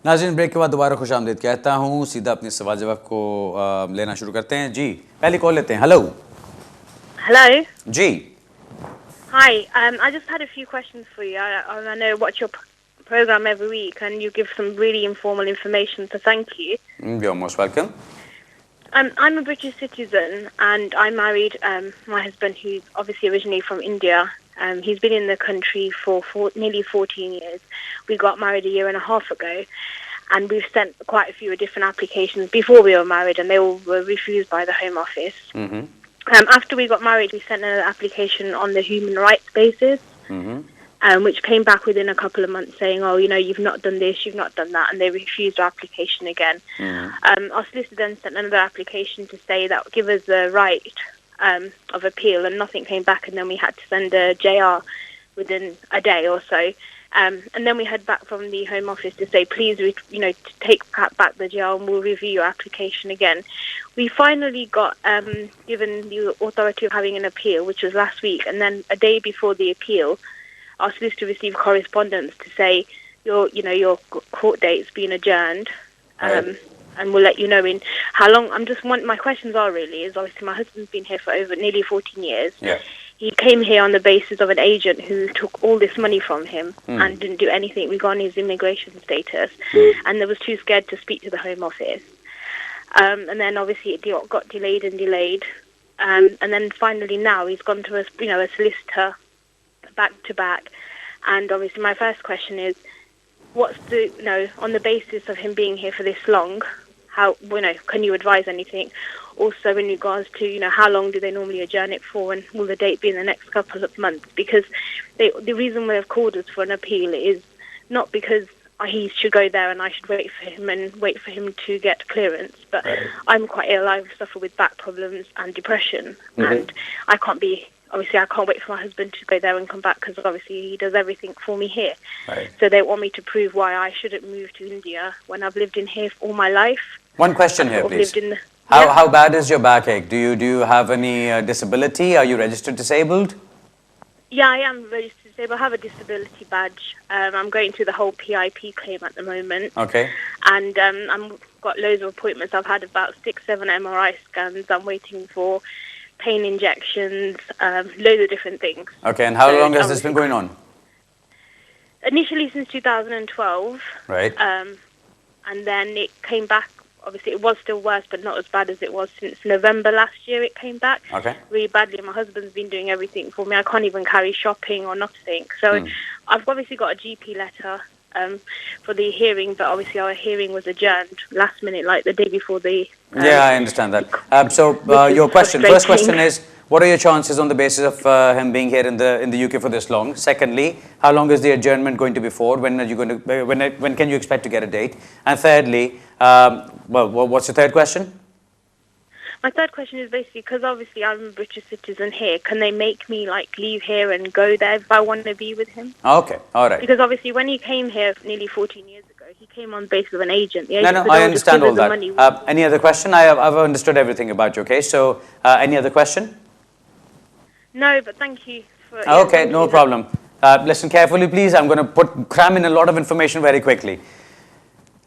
नाज़रीन, ब्रेक के बाद दोबारा खुशामदीद कहता हूँ। सीधा अपने सवाल जवाब को लेना शुरू करते हैं। जी, पहली कॉल लेते हैं। हेलो। Hello. जी। Hi. I just had a few questions for you. I know watch your program every week, and you give some really informal information. So thank you. You're most welcome. I'm a British citizen, and I married my husband, who's obviously originally from India. He's been in the country for nearly 14 years. We got married a year and a half ago, and we've sent quite a few different applications before we were married, and they all were refused by the Home Office. Mm-hmm. After we got married, we sent an application on the human rights basis, which came back within a couple of months saying, oh, you know, you've not done this, you've not done that, and they refused our application again. Our solicitor then sent another application to say that give us the right of appeal, and nothing came back, and then we had to send a JR within a day or so. And then we heard back from the Home Office to say, please, take back the JR and we'll review your application again. We finally got given the authority of having an appeal, which was last week, and then a day before the appeal, our solicitor received correspondence to say your court date's been adjourned, and we'll let you know in how long. My questions are really is obviously my husband's been here for over nearly 14 years. Yeah. He came here on the basis of an agent who took all this money from him and didn't do anything regarding his immigration status, and they was too scared to speak to the Home Office. And then obviously it got delayed, and then finally now he's gone to a solicitor back to back. And obviously my first question is, what's on the basis of him being here for this long, how can you advise anything? Also in regards to how long do they normally adjourn it for, and will the date be in the next couple of months? Because the reason they've called us for an appeal is not because he should go there and I should wait for him to get clearance, but I'm quite ill. I suffer with back problems and depression, and I can't wait for my husband to go there and come back, because obviously he does everything for me here. So they want me to prove why I shouldn't move to India when I've lived in here all my life. One question here, please. How bad is your backache? Do you have any disability? Are you registered disabled? Yeah, I am registered disabled. I have a disability badge. I'm going through the whole PIP claim at the moment. Okay. And I've got loads of appointments. I've had about 6-7 MRI scans. I'm waiting for pain injections, loads of different things. Okay, and how long has this been going on? Initially since 2012. Right. And then it came back. Obviously, it was still worse, but not as bad as it was since November last year. It came back really badly. My husband's been doing everything for me. I can't even carry shopping or nothing. So I've obviously got a GP letter for the hearing, but obviously our hearing was adjourned last minute, like the day before the... yeah, I understand that. So your first question is, what are your chances on the basis of him being here in the UK for this long? Secondly, how long is the adjournment going to be for? When are you going to? When can you expect to get a date? And thirdly, what's your third question? My third question is basically because obviously I'm a British citizen here. Can they make me leave here and go there if I want to be with him? Okay, all right. Because obviously when he came here nearly 14 years ago, he came on the basis of an agent. The agent No, I understand all that. Any other question? I've understood everything about your case. So any other question? No, but thank you for... Okay, no problem. Listen carefully, please. I'm going to cram in a lot of information very quickly.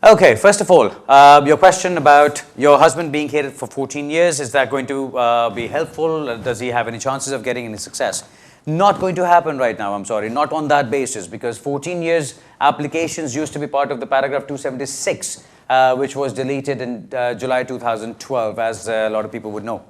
Okay, first of all, your question about your husband being here for 14 years, is that going to be helpful? Does he have any chances of getting any success? Not going to happen right now, I'm sorry, not on that basis, because 14 years applications used to be part of the paragraph 276, which was deleted in July 2012, as a lot of people would know.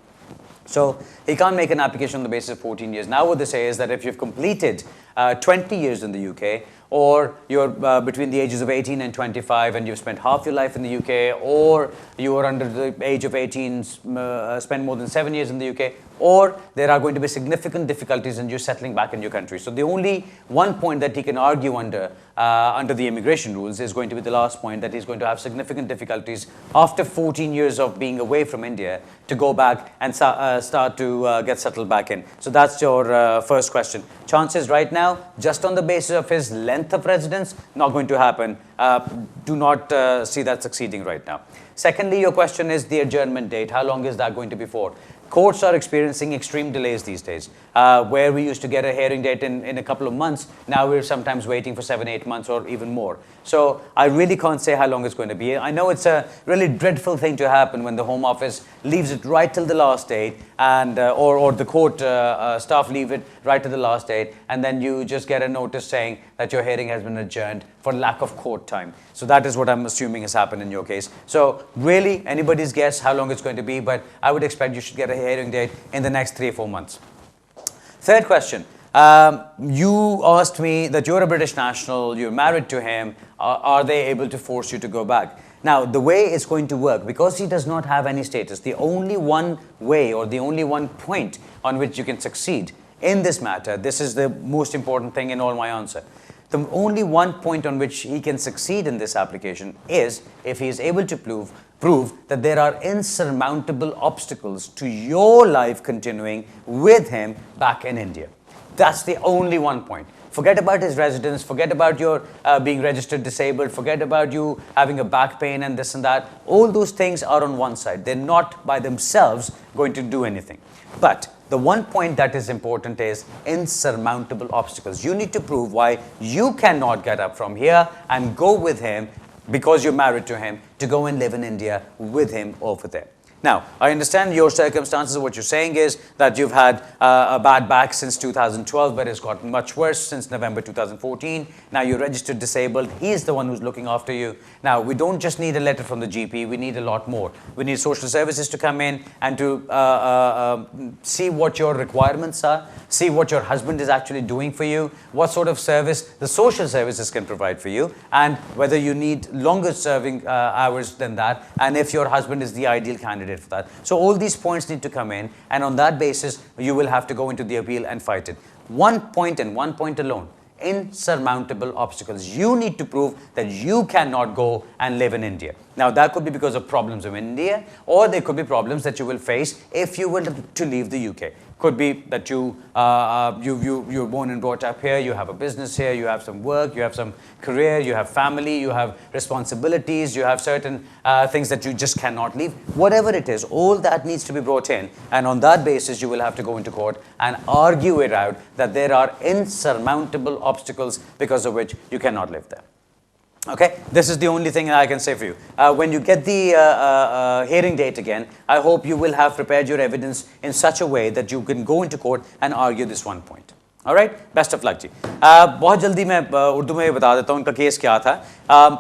So he can't make an application on the basis of 14 years. Now what they say is that if you've completed 20 years in the UK, or you're between the ages of 18 and 25 and you've spent half your life in the UK, or you are under the age of 18, spent more than 7 years in the UK, or there are going to be significant difficulties in you settling back in your country. So the only one point that he can argue under the immigration rules is going to be the last point, that he's going to have significant difficulties after 14 years of being away from India to go back and start to get settled back in. So that's your first question. Chances right now, just on the basis of his length of residence, not going to happen. Do not see that succeeding right now. Secondly, your question is the adjournment date. How long is that going to be for? Courts are experiencing extreme delays these days. Where we used to get a hearing date in a couple of months, now we're sometimes waiting for 7-8 months or even more. So I really can't say how long it's going to be. I know it's a really dreadful thing to happen when the Home Office leaves it right till the last date, and or the court staff leave it right to the last date, and then you just get a notice saying that your hearing has been adjourned for lack of court time. So that is what I'm assuming has happened in your case. So really, anybody's guess how long it's going to be, but I would expect you should get a hearing date in the next 3 or 4 months. Third question. You asked me that you're a British national, you're married to him, are they able to force you to go back? Now, the way it's going to work, because he does not have any status, the only one way or the only one point on which you can succeed in this matter, this is the most important thing in all my answer. The only one point on which he can succeed in this application is if he is able to prove that there are insurmountable obstacles to your life continuing with him back in India. That's the only one point. Forget about his residence, forget about your being registered disabled, forget about you having a back pain and this and that. All those things are on one side. They're not by themselves going to do anything. But the one point that is important is insurmountable obstacles. You need to prove why you cannot get up from here and go with him, because you're married to him, to go and live in India with him over there. Now, I understand your circumstances. What you're saying is that you've had a bad back since 2012, but it's gotten much worse since November 2014. Now you're registered disabled. He's the one who's looking after you. Now, we don't just need a letter from the GP. We need a lot more. We need social services to come in and to see what your requirements are, see what your husband is actually doing for you, what sort of service the social services can provide for you, and whether you need longer serving hours than that, and if your husband is the ideal candidate for that. So all these points need to come in, and on that basis you will have to go into the appeal and fight it. One point and one point alone: insurmountable obstacles. You need to prove that you cannot go and live in India. Now that could be because of problems of India, or there could be problems that you will face if you were to leave the UK. Could be that you're born and brought up here, you have a business here, you have some work, you have some career, you have family, you have responsibilities, you have certain things that you just cannot leave. Whatever it is, all that needs to be brought in, and on that basis you will have to go into court and argue it out that there are insurmountable obstacles because of which you cannot live there. Okay, this is the only thing I can say for you. When you get the hearing date again, I hope you will have prepared your evidence in such a way that you can go into court and argue this one point. Alright, best of luck जी. बहुत जल्दी मैं उर्दू में बता देता हूँ उनका case क्या था.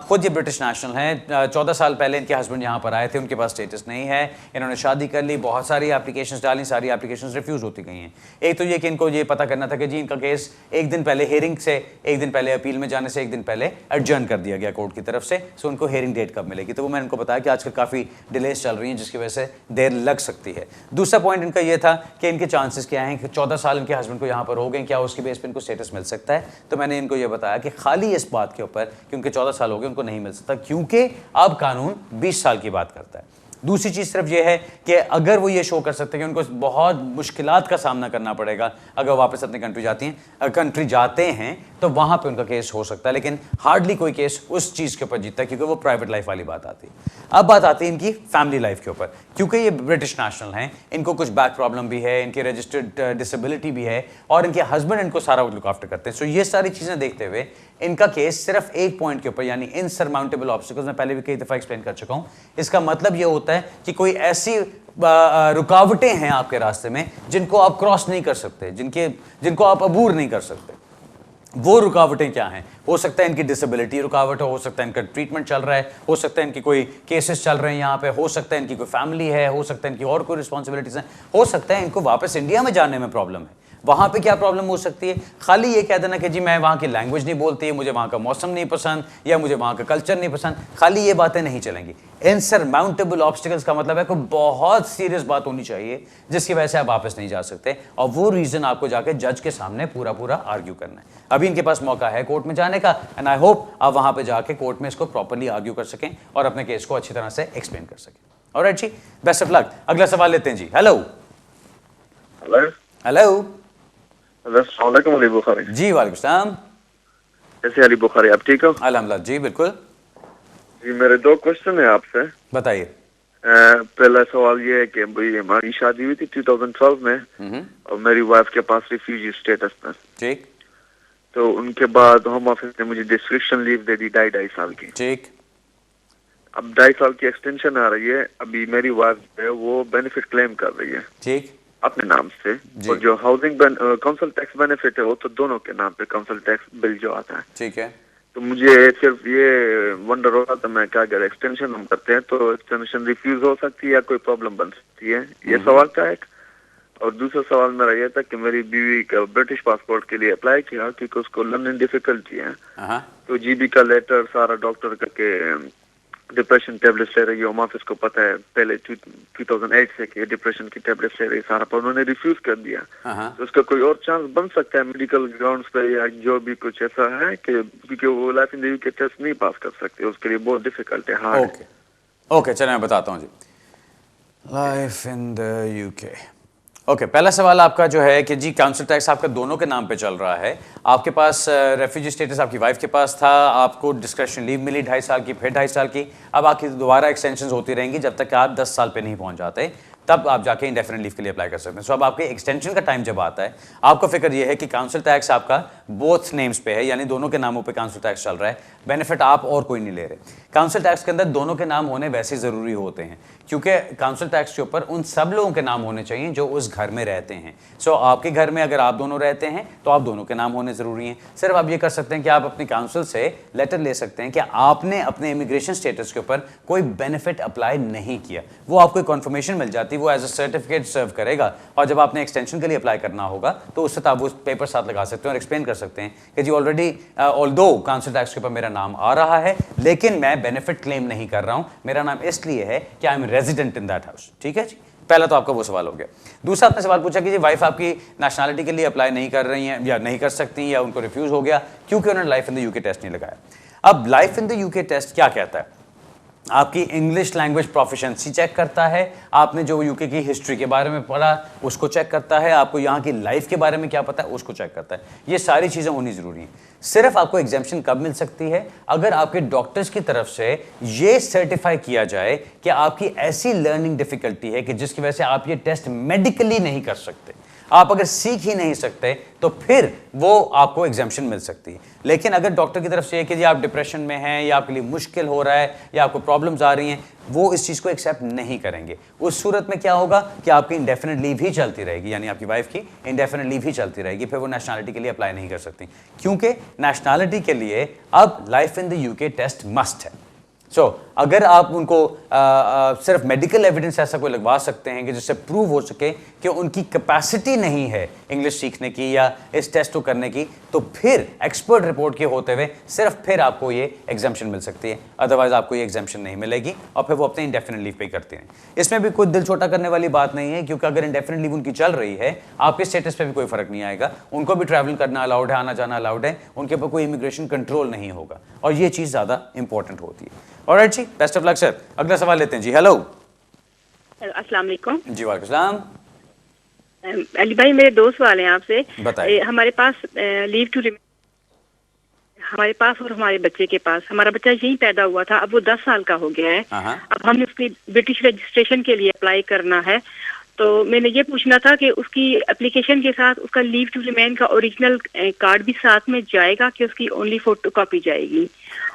खुद ये ब्रिटिश नेशनल हैं. 14 साल पहले इनके हस्बैंड यहाँ पर आए थे, उनके पास स्टेटस नहीं है, इन्होंने शादी कर ली, बहुत सारी एप्लीकेशंस डाली, सारी एप्लीकेशंस रिफ्यूज़ होती गई हैं. एक तो ये कि इनको ये पता करना था कि जी इनका केस एक दिन पहले हेयरिंग से, एक दिन पहले अपील में जाने से एक दिन पहले एडजर्न कर दिया गया कोर्ट की तरफ से. सो उनको हेयरिंग डेट कब मिलेगी, तो वो मैंने उनको बताया कि आजकल काफ़ी डिलेस चल रही हैं जिसकी वजह से देर लग सकती है. दूसरा पॉइंट इनका ये था कि इनके चांसेस क्या हैं कि 14 साल इनके हस्बैंड को यहाँ पर हो गए, क्या उसकी बेस पर इनको स्टेटस मिल सकता है. तो मैंने इनको ये बताया कि खाली इस बात के ऊपर कि उनके 14 साल हो गए उनको नहीं मिल सकता, क्योंकि अब कानून 20 साल की बात करता है. दूसरी चीज़ सिर्फ ये है कि अगर वो ये शो कर सकते हैं कि उनको बहुत मुश्किलात का सामना करना पड़ेगा अगर वापस अपनी कंट्री जाते हैं, तो वहाँ पे उनका केस हो सकता है, लेकिन हार्डली कोई केस उस चीज़ के ऊपर जीतता है, क्योंकि वो प्राइवेट लाइफ वाली बात आती है. अब बात आती है इनकी फैमिली लाइफ के ऊपर. क्योंकि ये ब्रिटिश नेशनल हैं, इनको कुछ बैक प्रॉब्लम भी है, इनकी रजिस्टर्ड डिसेबिलिटी भी है, और इनके हस्बैंड इनको सारा लुक आफ्टर करते हैं. सो ये सारी चीज़ें देखते हुए इनका केस सिर्फ एक पॉइंट के ऊपर, यानी इनसरमाउंटेबल ऑब्स्टिकल्स, मैं पहले भी कई दफ़ा एक्सप्लेन कर चुका हूँ. इसका मतलब ये होता है कि कोई ऐसी रुकावटें हैं आपके रास्ते में जिनको आप क्रॉस नहीं कर सकते, जिनको आप अबूर नहीं कर सकते. वो रुकावटें क्या हैं? हो सकता है इनकी डिसेबिलिटी रुकावट हो सकता है इनका ट्रीटमेंट चल रहा है, हो सकता है इनकी कोई केसेस चल रहे हैं यहाँ पे, हो सकता है इनकी कोई फैमिली है, हो सकता है इनकी और कोई रिस्पॉन्सिबिलिटीज हैं, हो सकता है इनको वापस इंडिया में जाने में प्रॉब्लम है. वहाँ पे क्या प्रॉब्लम हो सकती है? खाली ये कह देना कि जी मैं वहाँ की लैंग्वेज नहीं बोलती, मुझे वहाँ का मौसम नहीं पसंद, या मुझे वहाँ का कल्चर नहीं पसंद. खाली ये बातें नहीं चलेंगी. इनसरमाउंटेबल ऑब्स्टिकल्स का मतलब है कोई बहुत सीरियस बात होनी चाहिए जिसकी वजह से आप वापस नहीं जा सकते, और वो रीज़न आपको जाके जज के सामने पूरा आर्ग्यू करना है. अभी इनके पास मौका है कोर्ट में जाने का, एंड आई होप आप वहाँ पे जाके कोर्ट में इसको प्रॉपर्ली आर्ग्यू कर सकें और अपने केस को अच्छी तरह से एक्सप्लेन कर सकें. ऑलराइट जी, बेस्ट ऑफ लक. अगला सवाल लेते हैं जी. हेलो अस्सलाम वालेकुम अली बुखारी जी. वालेकुम सलाम. कैसे अली बुखारी, आप ठीक हो? अल्हम्दुलिल्लाह जी, बिल्कुल जी. मेरे 2 क्वेश्चन है आपसे. बताइए. पहला सवाल ये है कि भाई हमारी शादी हुई थी 2012 में और मेरी वाइफ के पास रिफ्यूजी स्टेटस था। ठीक। तो उनके बाद होम ऑफिस ने मुझे डिस्क्रिप्शन लीव दे दी 2.5 साल की। ठीक। अब 2.5 साल की एक्सटेंशन आ रही है। अभी मेरी वाइफ जो है वो बेनिफिट क्लेम कर रही है ठीक। अपने नाम से, और जो हाउसिंग काउंसिल टैक्स बेनिफिट है वो तो दोनों के नाम पे काउंसिल टैक्स बिल जो आता है। ठीक है। तो मुझे सिर्फ ये वंडर हो रहा था मैं क्या, अगर एक्सटेंशन हम करते हैं तो एक्सटेंशन रिफ्यूज हो सकती है या कोई प्रॉब्लम बन सकती है, ये सवाल था एक। और दूसरा सवाल मेरा ये था कि मेरी बीवी का ब्रिटिश पासपोर्ट के लिए अप्लाई किया क्योंकि उसको लर्निंग डिफिकल्टी है। तो जीबी का लेटर सारा डॉक्टर करके डिप्रेशन टेबलेट्स ले रही है। होम ऑफिस को पता है पहले 2008 से कि डिप्रेशन की टेबलेट्स ले रही सारा, पर उन्होंने रिफ्यूज कर दिया। तो उसका कोई और चांस बन सकता है मेडिकल ग्राउंड्स पे या जो भी कुछ ऐसा है कि क्योंकि वो life in the UK test नहीं पास कर सकते, उसके लिए बहुत डिफिकल्ट है, हार्ड। ओके ओके, चलिए मैं बताता हूँ ji. Life in the UK. Okay, पहला सवाल आपका जो है कि जी काउंसिल टैक्स आपका दोनों के नाम पे चल रहा है। आपके पास रेफ्यूजी स्टेटस आपकी वाइफ के पास था, आपको डिस्क्रिप्शन लीव मिली 2.5 साल की, फिर 2.5 साल की। अब आपकी दोबारा एक्सटेंशन होती रहेंगी जब तक आप 10 साल पे नहीं पहुंच जाते, तब आप जाके इंडेफिनिट लीव के लिए अप्लाई कर सकते हैं। सो अब आपके एक्सटेंशन का टाइम जब आता है, आपको फिक्र ये है कि काउंसिल टैक्स आपका बोथ नेम्स पे है, यानी दोनों के नामों पे काउंसिल टैक्स चल रहा है, बेनिफिट आप और कोई नहीं ले रहे। काउंसिल टैक्स के अंदर दोनों के नाम होने वैसे ज़रूरी होते हैं क्योंकि काउंसिल टैक्स के ऊपर उन सब लोगों के नाम होने चाहिए जो उस घर में रहते हैं। सो आपके घर में अगर आप दोनों रहते हैं तो आप दोनों के नाम होने ज़रूरी हैं। सिर्फ आप ये कर सकते हैं कि आप अपनी काउंसिल से लेटर ले सकते हैं कि आपने अपने इमिग्रेशन स्टेटस के ऊपर कोई बेनिफिट अप्लाई नहीं किया। वो आपको कन्फर्मेशन मिल जाती है, वो एज अ सर्टिफिकेट सर्व करेगा, और जब आपने एक्सटेंशन के लिए अप्लाई करना होगा तो उससे आप उस पेपर साथ लगा सकते हैं और एक्सप्लेन कर सकते हैं कि जी ऑलरेडी ऑल्दो काउंसिल टैक्स के ऊपर मेरा नाम आ रहा है लेकिन मैं बेनिफिट क्लेम नहीं कर रहा हूं, मेरा नाम इसलिए है कि I am resident in that house. ठीक है जी, पहला तो आपका वो सवाल हो गया। दूसरा आपने सवाल पूछा कि जी वाइफ आपकी नेशनैलिटी के लिए अप्लाई नहीं कर रही हैं या नहीं कर सकती या उनको रिफ्यूज हो गया क्योंकि उन्होंने life in the UK test नहीं लगाया। अब life in the UK test क्या कहता है? आपकी इंग्लिश लैंग्वेज प्रोफिशिएंसी चेक करता है, आपने जो यूके की हिस्ट्री के बारे में पढ़ा उसको चेक करता है, आपको यहाँ की लाइफ के बारे में क्या पता है उसको चेक करता है। ये सारी चीज़ें होनी ज़रूरी हैं। सिर्फ आपको एग्जाम्पशन कब मिल सकती है? अगर आपके डॉक्टर्स की तरफ से ये सर्टिफाई किया जाए कि आपकी ऐसी लर्निंग डिफिकल्टी है कि जिसकी वजह से आप ये टेस्ट मेडिकली नहीं कर सकते, आप अगर सीख ही नहीं सकते, तो फिर वो आपको एग्जाम्पशन मिल सकती है। लेकिन अगर डॉक्टर की तरफ से कि जी आप डिप्रेशन में हैं या आपके लिए मुश्किल हो रहा है या आपको प्रॉब्लम्स आ रही हैं, वो इस चीज़ को एक्सेप्ट नहीं करेंगे। उस सूरत में क्या होगा कि आपकी इंडेफिनिट लीव ही चलती रहेगी, यानी आपकी वाइफ की इंडेफिनिट लीव ही चलती रहेगी, फिर वो नेशनैलिटी के लिए अप्लाई नहीं कर सकती क्योंकि नेशनैलिटी के लिए अब life in the UK test must है। अगर आप उनको सिर्फ मेडिकल एविडेंस ऐसा कोई लगवा सकते हैं कि जिससे प्रूव हो सके कि उनकी कैपेसिटी नहीं है इंग्लिश सीखने की या इस टेस्ट को करने की, तो फिर एक्सपर्ट रिपोर्ट के होते हुए सिर्फ फिर आपको ये एग्जाम्पशन मिल सकती है, अदरवाइज आपको ये एग्जाम्पशन नहीं मिलेगी और फिर वो अपने इंडेफिनिट लीव पे करते हैं। इसमें भी कोई दिल छोटा करने वाली बात नहीं है क्योंकि अगर इंडेफिनिट लीव उनकी चल रही है, आपके स्टेटस पे भी कोई फर्क नहीं आएगा, उनको भी ट्रैवल करना अलाउड है, आना जाना अलाउड है, उनके ऊपर कोई इमिग्रेशन कंट्रोल नहीं होगा और ये चीज़ ज़्यादा इंपॉर्टेंट होती है। ऑलराइट जी, बेस्ट ऑफ लक सर। अगला सवाल लेते हैं जी। हेलो, अस्सलाम वालेकुम। जी वालेकुम सलाम। अली भाई, मेरे दो सवाल हैं आपसे। बताइए। हमारे पास लीव टू रिमेन, हमारे पास और हमारे बच्चे के पास, हमारा बच्चा यहीं पैदा हुआ था, अब वो 10 साल का हो गया है। अब हमने उसकी ब्रिटिश रजिस्ट्रेशन के लिए अप्लाई करना है, तो मैंने ये पूछना था कि उसकी एप्लीकेशन के साथ उसका लीव टू रिमेन का ओरिजिनल कार्ड भी साथ में जाएगा कि उसकी ओनली फोटो कॉपी जाएगी?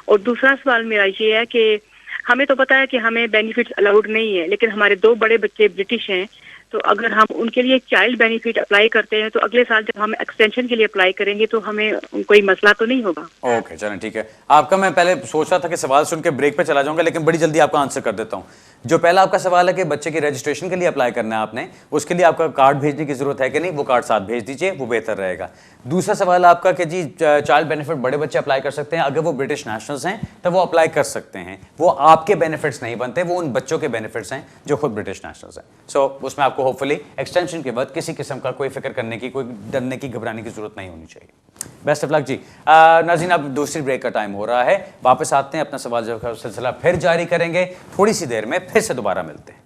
और दूसरा सवाल मेरा ये है कि हमें तो पता है कि हमें बेनिफिट्स अलाउड नहीं है, लेकिन हमारे 2 बड़े बच्चे ब्रिटिश हैं, तो अगर हम उनके लिए चाइल्ड बेनिफिट अप्लाई करते हैं तो अगले साल जब हम एक्सटेंशन के लिए अप्लाई करेंगे तो हमें कोई मसला तो नहीं होगा? ओके, चलें ठीक है। आपका मैं पहले सोच रहा था कि सवाल सुन के ब्रेक पे चला जाऊंगा, लेकिन बड़ी जल्दी आपका आंसर कर देता हूं। जो पहला आपका सवाल है कि बच्चे की रजिस्ट्रेशन के लिए अप्लाई करना है आपने, उसके लिए आपका कार्ड भेजने की जरूरत है कि नहीं, वो कार्ड साथ भेज दीजिए, वो बेहतर रहेगा। दूसरा सवाल आपका कि जी चाइल्ड बेनिफिट बड़े बच्चे अप्लाई कर सकते हैं, अगर वो ब्रिटिश नेशनल्स हैं तो वो अप्लाई कर सकते हैं, वो आपके बेनिफिट्स नहीं बनते, वो उन बच्चों के बेनिफिट्स हैं जो खुद ब्रिटिश नेशनल्स हैं। सो उसमें आपको होपफुली एक्सटेंशन के बाद किसी किस्म का कोई फिक्र करने की, कोई डरने की, घबराने की जरूरत नहीं होनी चाहिए। बेस्ट ऑफ लक जी। नाज़रीन, अब दूसरी ब्रेक का टाइम हो रहा है, वापस आते हैं, अपना सवाल जवाब का सिलसिला फिर जारी करेंगे, थोड़ी सी देर में फिर से दोबारा मिलते हैं।